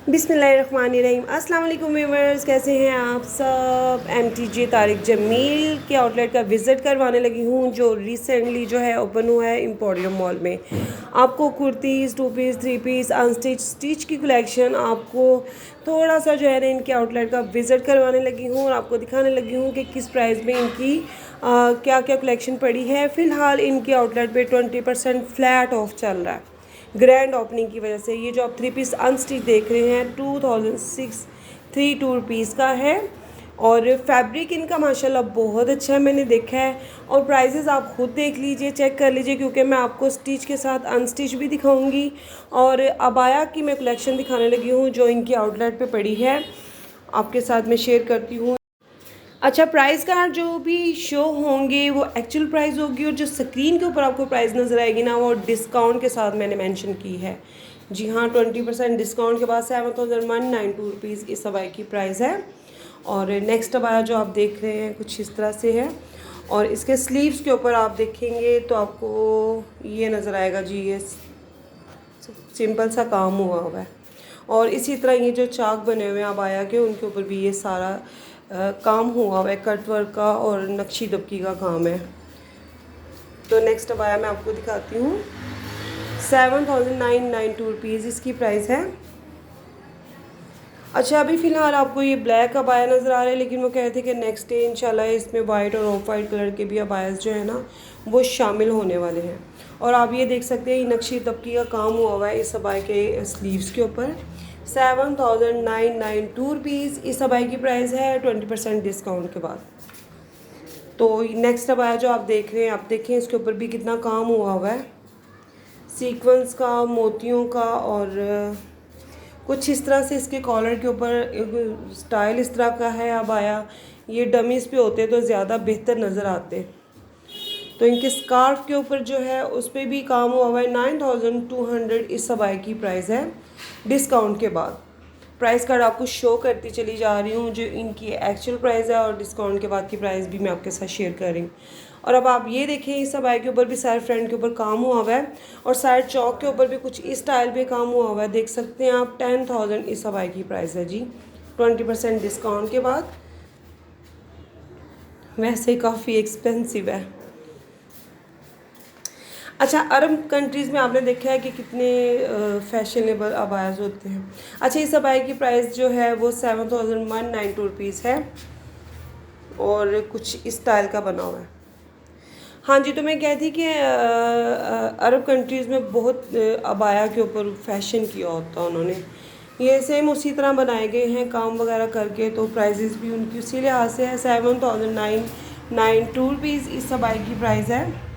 बिस्मिल्लाहिर्रहमानिर्रहीम। अस्सलाम वालेकुम व्यूअर्स, कैसे हैं आप सब। MTJ तारिक जमील के आउटलेट का विज़िट करवाने लगी हूँ जो रिसेंटली जो है ओपन हुआ है एम्पोरियम मॉल में। आपको kurtis, 2 piece, 3 piece, unstitch, stitch की कलेक्शन आपको थोड़ा सा जो है ना इनके आउटलेट का विज़िट करवाने लगी हूँ और आपको दिखाने लगी हूँ कि किस प्राइस में इनकी क्या क्या कलेक्शन पड़ी है। फ़िलहाल इनके आउटलेट पे 20% फ्लैट ऑफ चल रहा है ग्रैंड ओपनिंग की वजह से। ये जो आप 3 पीस अनस्टिच देख रहे हैं 2632 रुपीज़ का है और फैब्रिक इनका माशाल्लाह बहुत अच्छा है, मैंने देखा है। और प्राइजेज़ आप खुद देख लीजिए, चेक कर लीजिए, क्योंकि मैं आपको स्टिच के साथ अनस्टिच भी दिखाऊंगी। और अबाया की मैं कलेक्शन दिखाने लगी हूँ जो इनकी आउटलेट पे पड़ी है, आपके साथ मैं शेयर करती हूँ। अच्छा, प्राइस कार्ड जो भी शो होंगे वो एक्चुअल प्राइस होगी और जो स्क्रीन के ऊपर आपको प्राइस नज़र आएगी ना वो डिस्काउंट के साथ मैंने मेंशन की है। जी हाँ, 20% डिस्काउंट के बाद 7192 रुपीज़ इस अबाया की प्राइस है। और नेक्स्ट अबाया जो आप देख रहे हैं कुछ इस तरह से है और इसके स्लीव्स के ऊपर आप देखेंगे तो आपको ये नज़र आएगा जी, ये सिंपल सा काम हुआ है। और इसी तरह ये जो चाक बने हुए हैं अबाया के, उनके ऊपर भी ये सारा काम हुआ हुआ है, कट वर्क का और नक्शी दबकी का काम है। तो नेक्स्ट अबाया मैं आपको दिखाती हूँ। 7992 रुपीज़ इसकी प्राइस है। अच्छा, अभी फ़िलहाल आपको ये ब्लैक अबाया नज़र आ रहे हैं, लेकिन वो कह रहे थे कि नेक्स्ट डे इंशाल्लाह इसमें वाइट और ऑफ वाइट कलर के भी अबायास जो है ना वो शामिल होने वाले हैं। और आप ये देख सकते हैं ये नक्शी दबकी का काम हुआ है इस अबाया के स्लीव्स के ऊपर। 7992 रुपीज़ इस अबाया की प्राइस है 20% डिस्काउंट के बाद। तो नेक्स्ट अबाया जो आप देख रहे हैं, आप देखें इसके ऊपर भी कितना काम हुआ है, सीक्वेंस का, मोतियों का। और कुछ इस तरह से इसके कॉलर के ऊपर स्टाइल इस तरह का है अबाया। ये डमीज़ पे होते तो ज़्यादा बेहतर नज़र आते। तो इनके स्कार्फ के ऊपर जो है उस पर भी काम हुआ है। 9200 इस अबाया की प्राइस है डिस्काउंट के बाद। प्राइस कार्ड आपको शो करती चली जा रही हूँ जो इनकी एक्चुअल प्राइस है और डिस्काउंट के बाद की प्राइस भी मैं आपके साथ शेयर कर रही हूँ। और अब आप ये देखें इस अबाया के ऊपर भी साइड फ्रंट के ऊपर काम हुआ हुआ है और साइड चौक के ऊपर भी कुछ इस स्टाइल पे काम हुआ हुआ है, देख सकते हैं आप। 10,000 इस अबाया की प्राइस है जी 20% डिस्काउंट के बाद। वैसे काफ़ी एक्सपेंसिव है। अच्छा, अरब कंट्रीज़ में आपने देखा है कि कितने फैशनेबल अबायाज़ होते हैं। अच्छा, इस अबाया की प्राइस जो है वो 7192 रुपीज़ है और कुछ इस स्टाइल का बना हुआ है। हाँ जी, तो मैं कहती कि अरब कंट्रीज़ में बहुत अबाया के ऊपर फैशन किया होता है उन्होंने। ये सेम उसी तरह बनाए गए हैं काम वगैरह करके, तो प्राइजेज़ भी उनकी उसी लिहाज से है। 7992 रुपीज़ इस अबाया की प्राइस है।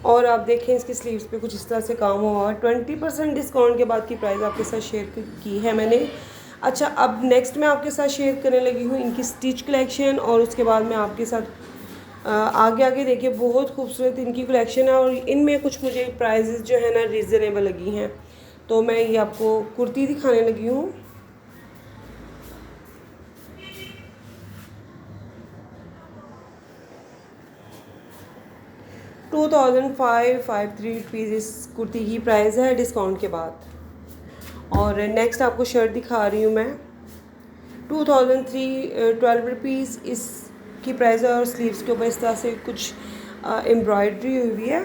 और आप देखें इसके स्लीव्स पे कुछ इस तरह से काम हुआ है। 20% डिस्काउंट के बाद की प्राइस आपके साथ शेयर की है मैंने। अच्छा, अब नेक्स्ट मैं आपके साथ शेयर करने लगी हूँ इनकी स्टिच कलेक्शन और उसके बाद मैं आपके साथ आगे आगे देखिए बहुत खूबसूरत इनकी कलेक्शन है और इनमें कुछ मुझे प्राइजेज़ जो है ना रीज़नेबल लगी हैं। तो मैं ये आपको कुर्ती दिखाने लगी हूँ। ₹2553 इस कुर्ती की प्राइस है डिस्काउंट के बाद। और नेक्स्ट आपको शर्ट दिखा रही हूँ मैं। 2312 रुपीज़ इसकी प्राइस है और स्लीव्स के ऊपर इस तरह से कुछ एम्ब्रॉयडरी हुई है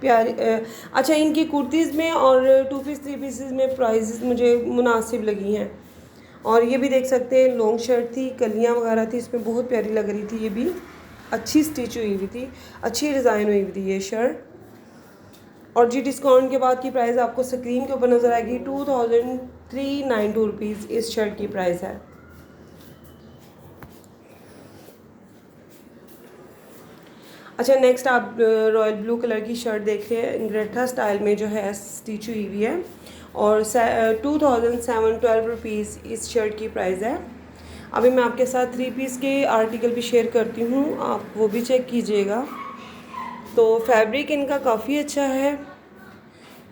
प्यारी। अच्छा, इनकी कुर्तीज़ में और 2 पीस 3 पीसेस में प्राइसेस मुझे मुनासिब लगी हैं। और ये भी देख सकते हैं लॉन्ग शर्ट थी, कलियाँ वगैरह थी, इसमें बहुत प्यारी लग रही थी। ये भी अच्छी स्टिच हुई हुई थी, अच्छी डिज़ाइन हुई हुई थी ये शर्ट। और जी डिस्काउंट के बाद की प्राइस आपको स्क्रीन के ऊपर नज़र आएगी। 2392 रुपीज़ इस शर्ट की प्राइस है। अच्छा, नेक्स्ट आप रॉयल ब्लू कलर की शर्ट देख रहे हैं, ग्रेटा स्टाइल में जो है स्टिच हुई हुई है और 2712 रुपीज़ इस शर्ट की प्राइस है। अभी मैं आपके साथ 3 पीस के आर्टिकल भी शेयर करती हूँ, आप वो भी चेक कीजिएगा। तो फैब्रिक इनका काफ़ी अच्छा है।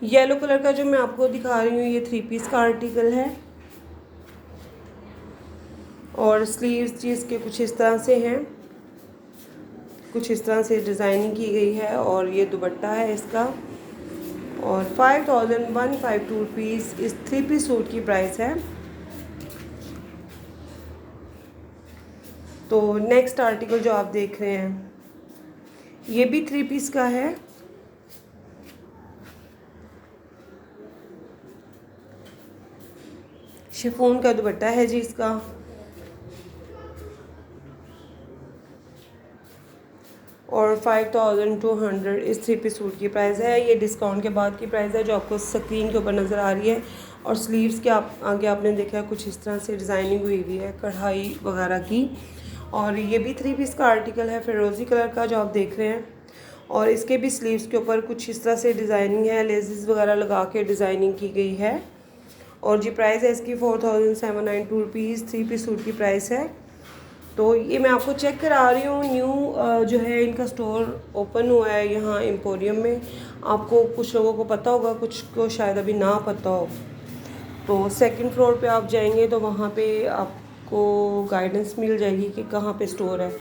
येलो कलर का जो मैं आपको दिखा रही हूँ ये 3 पीस का आर्टिकल है और स्लीव्स जी इसके कुछ इस तरह से हैं, कुछ इस तरह से डिज़ाइनिंग की गई है और ये दुपट्टा है इसका। और 5152 रुपीज़ इस 3 पीस सूट की प्राइस है। तो नेक्स्ट आर्टिकल जो आप देख रहे हैं ये भी 3 पीस का है। शिफॉन का दुपट्टा है जी इसका। और 5200 इस 3 पीस सूट की प्राइस है। ये डिस्काउंट के बाद की प्राइस है जो आपको स्क्रीन के ऊपर नज़र आ रही है। और स्लीव्स के आगे आपने देखा है कुछ इस तरह से डिज़ाइनिंग हुई हुई है कढ़ाई वगैरह की। और ये भी 3 पीस का आर्टिकल है फिरोज़ी कलर का जो आप देख रहे हैं। और इसके भी स्लीव्स के ऊपर कुछ इस तरह से डिज़ाइनिंग है, लेसेस वगैरह लगा के डिज़ाइनिंग की गई है। और जी प्राइस है इसकी 4792 रुपीज़ 3 पीस सूट की प्राइस है। तो ये मैं आपको चेक करा रही हूँ न्यू जो है इनका स्टोर ओपन हुआ है यहाँ एम्पोरियम में। आपको कुछ लोगों को पता होगा, कुछ को शायद अभी ना पता हो। तो सेकंड फ्लोर पे आप जाएंगे तो वहाँ पे आपको गाइडेंस मिल जाएगी कि कहाँ पे स्टोर है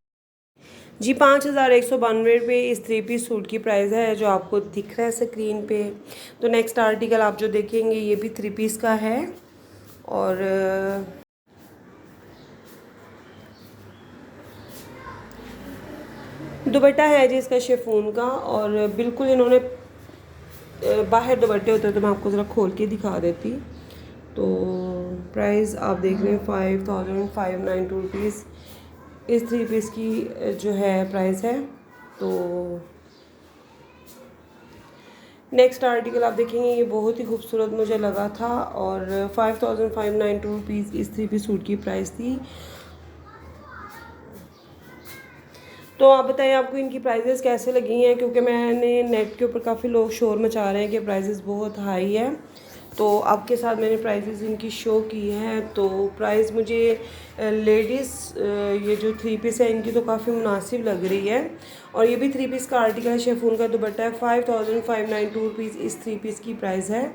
जी। 5192 रुपये इस 3 पीस सूट की प्राइस है जो आपको दिख रहा है स्क्रीन पे। तो नेक्स्ट आर्टिकल आप जो देखेंगे ये भी 3 पीस का है। और दुपट्टा है जी इसका शिफॉन का। और बिल्कुल इन्होंने बाहर दुपट्टे होते तो मैं आपको ज़रा खोल के दिखा देती। तो प्राइस आप देख रहे हैं 5592 रुपीज़ इस 3 पीस की जो है प्राइस है। तो नेक्स्ट आर्टिकल आप देखेंगे ये बहुत ही खूबसूरत मुझे लगा था। और 5592 रुपीज़ इस 3 पीस सूट की प्राइस थी। तो आप बताइए आपको इनकी प्राइजेस कैसे लगी हैं, क्योंकि मैंने नेट के ऊपर काफ़ी लोग शोर मचा रहे हैं कि प्राइजेस बहुत हाई है। तो आपके साथ मैंने प्राइजेस इनकी शो की हैं। तो प्राइस मुझे लेडीज़ ये जो 3 पीस है इनकी तो काफ़ी मुनासिब लग रही है। और ये भी 3 पीस का आर्टिकल है, शिफॉन का दुपट्टा है। 5592 रुपीज़ इस 3 पीस की प्राइस है।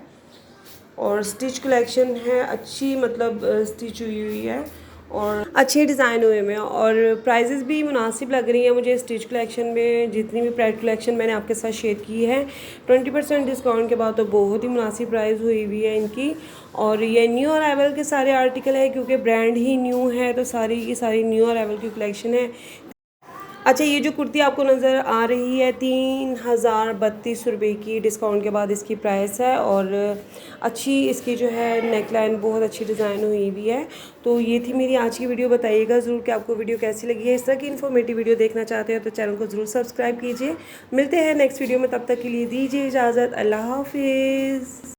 और स्टिच कलेक्शन है अच्छी, मतलब स्टिच हुई हुई है और अच्छे डिज़ाइन हुए में। और प्राइजेस भी मुनासिब लग रही हैं मुझे स्टिच कलेक्शन में। जितनी भी प्राइस कलेक्शन मैंने आपके साथ शेयर की है 20% डिस्काउंट के बाद तो बहुत ही मुनासिब प्राइस हुई हुई है इनकी। और ये न्यू अराइवल के सारे आर्टिकल है, क्योंकि ब्रांड ही न्यू है तो सारी की सारी न्यू अराइवल की कलेक्शन है। अच्छा, ये जो कुर्ती आपको नज़र आ रही है 3032 रुपये की डिस्काउंट के बाद इसकी प्राइस है। और अच्छी इसकी जो है नेक लाइन बहुत अच्छी डिज़ाइन हुई हुई है। तो ये थी मेरी आज की वीडियो। बताइएगा ज़रूर कि आपको वीडियो कैसी लगी है। इस तरह की इन्फॉर्मेटिव वीडियो देखना चाहते हो तो चैनल को ज़रूर सब्सक्राइब कीजिए। मिलते हैं नेक्स्ट वीडियो में, तब तक के लिए दीजिए इजाज़त। अल्लाह हाफिज़।